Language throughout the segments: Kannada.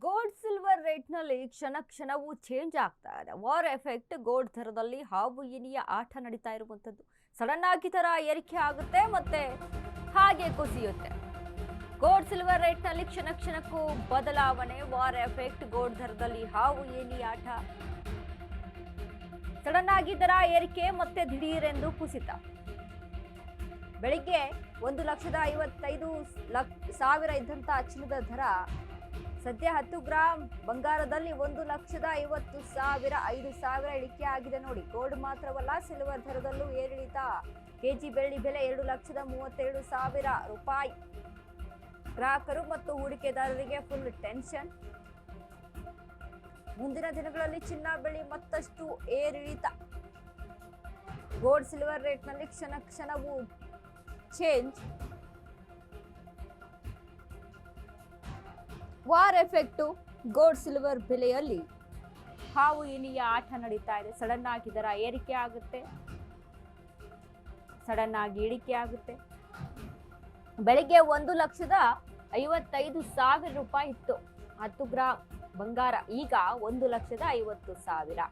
ಗೋಲ್ಡ್ ಸಿಲ್ವರ್ ರೇಟ್ನಲ್ಲಿ ಕ್ಷಣ ಕ್ಷಣವೂ ಚೇಂಜ್ ಆಗ್ತಾ ಇದೆ. ವಾರ್ ಎಫೆಕ್ಟ್ ಗೋಲ್ಡ್ ದರದಲ್ಲಿ ಹಾವು ಏಣಿಯ ಆಟ ನಡೀತಾ ಇರುವಂಥದ್ದು. ಸಡನ್ ಆಗಿ ದರ ಏರಿಕೆ ಆಗುತ್ತೆ ಮತ್ತೆ ಹಾಗೆ ಕುಸಿಯುತ್ತೆ. ಗೋಲ್ಡ್ ಸಿಲ್ವರ್ ರೇಟ್ನಲ್ಲಿ ಕ್ಷಣ ಕ್ಷಣಕ್ಕೂ ಬದಲಾವಣೆ. ವಾರ್ ಎಫೆಕ್ಟ್ ಗೋಲ್ಡ್ ದರದಲ್ಲಿ ಹಾವು ಏಣಿ ಆಟ. ಸಡನ್ ಆಗಿ ದರ ಏರಿಕೆ ಮತ್ತೆ ದಿಢೀರೆಂದು ಕುಸಿತ. ಬೆಳಿಗ್ಗೆ 1,55,000 ಇದ್ದಂತ ಚಿನ್ನದ ದರ ಸದ್ಯ 10 ಗ್ರಾಂ ಬಂಗಾರದಲ್ಲಿ 1,50,000 5,000 ಇಳಿಕೆ ಆಗಿದೆ ನೋಡಿ. ಗೋಲ್ಡ್ ಮಾತ್ರವಲ್ಲ, ಸಿಲ್ವರ್ ದರದಲ್ಲೂ ಏರಿಳಿತ. ಕೆಜಿ ಬೆಳ್ಳಿ ಬೆಲೆ 2,37,000 ರೂಪಾಯಿ. ಗ್ರಾಹಕರು ಮತ್ತು ಹೂಡಿಕೆದಾರರಿಗೆ ಫುಲ್ ಟೆನ್ಷನ್. ಮುಂದಿನ ದಿನಗಳಲ್ಲಿ ಚಿನ್ನ ಬೆಳ್ಳಿ ಮತ್ತಷ್ಟು ಏರಿಳಿತ. ಗೋಲ್ಡ್ ಸಿಲ್ವರ್ ರೇಟ್ನಲ್ಲಿ ಕ್ಷಣ ಕ್ಷಣವೂ change. War effect gold silver ಬೆಲೆಯಲ್ಲಿ ಹಾವು ಏಣಿಯ ಆಟ ನಡೀತಾ ಇದೆ. ಸಡನ್ ಆಗಿ ದರ ಏರಿಕೆ ಆಗುತ್ತೆ, ಸಡನ್ ಆಗಿ ಇಳಿಕೆ ಆಗುತ್ತೆ. ಬೆಳಿಗ್ಗೆ 1,55,000 ರೂಪಾಯಿ ಇತ್ತು 10 ಗ್ರಾಂ ಬಂಗಾರ. ಈಗ 1,50,000.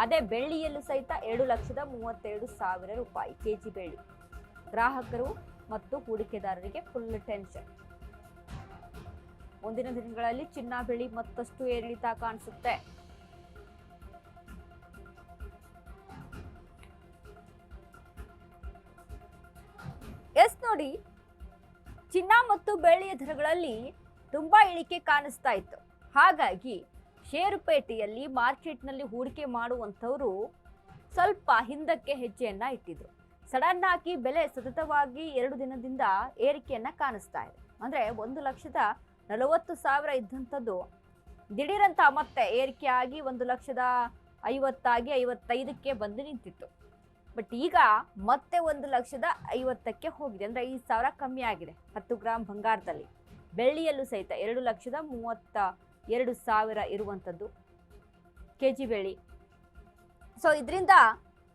ಅದೇ ಬೆಳ್ಳಿಯಲ್ಲೂ ಸಹಿತ 2,37,000 ರೂಪಾಯಿ ಕೆಜಿ ಬೆಳ್ಳಿ. ಗ್ರಾಹಕರು ಮತ್ತು ಹೂಡಿಕೆದಾರರಿಗೆ ಫುಲ್ ಟೆನ್ಷನ್. ಮುಂದಿನ ದಿನಗಳಲ್ಲಿ ಚಿನ್ನ ಬೆಳ್ಳಿ ಮತ್ತಷ್ಟು ಏರಿಳಿತ ಕಾಣಿಸುತ್ತೆ. ಎಸ್ ನೋಡಿ, ಚಿನ್ನ ಮತ್ತು ಬೆಳ್ಳಿಯ ದರಗಳಲ್ಲಿ ತುಂಬಾ ಇಳಿಕೆ ಕಾಣಿಸ್ತಾ ಇತ್ತು. ಹಾಗಾಗಿ ಷೇರುಪೇಟೆಯಲ್ಲಿ ಮಾರ್ಕೆಟ್ನಲ್ಲಿ ಹೂಡಿಕೆ ಮಾಡುವಂಥವರು ಸ್ವಲ್ಪ ಹಿಂದಕ್ಕೆ ಹೆಜ್ಜೆಯನ್ನ ಇಟ್ಟಿದ್ರು. ಸಡನ್ ಆಗಿ ಬೆಲೆ ಸತತವಾಗಿ 2 ದಿನದಿಂದ ಏರಿಕೆಯನ್ನ ಕಾಣಿಸ್ತಾ ಇದೆ. ಅಂದ್ರೆ 1,40,000 ಇದ್ದಂಥದ್ದು ದಿಢೀರಂತ ಮತ್ತೆ ಏರಿಕೆ ಆಗಿ 1,50,000 ಆಗಿ 55ಕ್ಕೆ ಬಂದು ನಿಂತಿತ್ತು. ಬಟ್ ಈಗ ಮತ್ತೆ 1,50,000ಕ್ಕೆ ಹೋಗಿದೆ. ಅಂದ್ರೆ 5,000 ಕಮ್ಮಿ ಆಗಿದೆ 10 ಗ್ರಾಂ ಬಂಗಾರದಲ್ಲಿ. ಬೆಳ್ಳಿಯಲ್ಲೂ ಸಹಿತ 2,32,000 ಇರುವಂಥದ್ದು ಕೆಜಿ ಬೆಳ್ಳಿ. ಸೊ ಇದರಿಂದ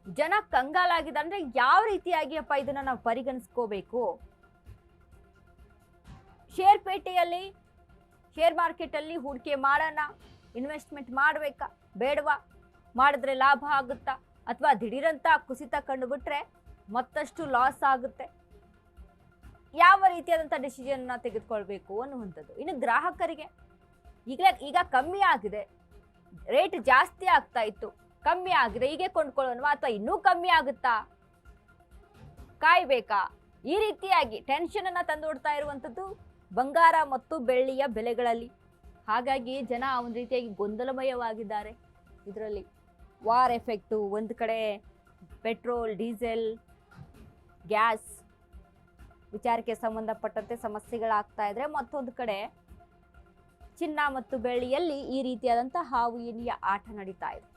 ಜನ ಕಂಗಾಲಾಗಿದೆ. ಅಂದ್ರೆ ಯಾವ ರೀತಿಯಾಗಿ ಅಪ್ಪ ಇದನ್ನ ನಾವು ಪರಿಗಣಿಸ್ಕೋಬೇಕು? ಷೇರ್ಪೇಟೆಯಲ್ಲಿ ಶೇರ್ ಮಾರ್ಕೆಟ್ ಅಲ್ಲಿ ಹೂಡಿಕೆ ಮಾಡೋಣ, ಇನ್ವೆಸ್ಟ್ಮೆಂಟ್ ಮಾಡಬೇಕಾ ಬೇಡವಾ, ಮಾಡಿದ್ರೆ ಲಾಭ ಆಗುತ್ತಾ, ಅಥವಾ ದಿಢೀರಂತ ಕುಸಿತ ಕಂಡುಬಿಟ್ರೆ ಮತ್ತಷ್ಟು ಲಾಸ್ ಆಗುತ್ತೆ, ಯಾವ ರೀತಿಯಾದಂಥ ಡಿಸಿಷನ್ ತೆಗೆದುಕೊಳ್ಬೇಕು ಅನ್ನುವಂಥದ್ದು. ಇನ್ನು ಗ್ರಾಹಕರಿಗೆ ಈಗ ಕಮ್ಮಿ ಆಗಿದೆ, ರೇಟ್ ಜಾಸ್ತಿ ಆಗ್ತಾ ಇತ್ತು, ಕಮ್ಮಿ ಆಗಿದೆ, ಹೀಗೆ ಕೊಂಡ್ಕೊಳ್ಳೋಣ ಅಥವಾ ಇನ್ನೂ ಕಮ್ಮಿ ಆಗುತ್ತಾ, ಕಾಯ್ಬೇಕಾ, ಈ ರೀತಿಯಾಗಿ ಟೆನ್ಷನ್ ಅನ್ನ ತಂದೊಡ್ತಾ ಇರುವಂಥದ್ದು ಬಂಗಾರ ಮತ್ತು ಬೆಳ್ಳಿಯ ಬೆಲೆಗಳಲ್ಲಿ. ಹಾಗಾಗಿ ಜನ ಒಂದು ರೀತಿಯಾಗಿ ಗೊಂದಲಮಯವಾಗಿದ್ದಾರೆ. ಇದರಲ್ಲಿ ವಾರ್ ಎಫೆಕ್ಟು, ಒಂದು ಕಡೆ ಪೆಟ್ರೋಲ್, ಡೀಸೆಲ್, ಗ್ಯಾಸ್ ವಿಚಾರಕ್ಕೆ ಸಂಬಂಧಪಟ್ಟಂತೆ ಸಮಸ್ಯೆಗಳಾಗ್ತಾ ಇದ್ರೆ, ಮತ್ತೊಂದು ಕಡೆ ಚಿನ್ನ ಮತ್ತು ಬೆಳ್ಳಿಯಲ್ಲಿ ಈ ರೀತಿಯಾದಂಥ ಹಾವು ಏಣಿಯ ಆಟ ನಡೀತಾ ಇದೆ.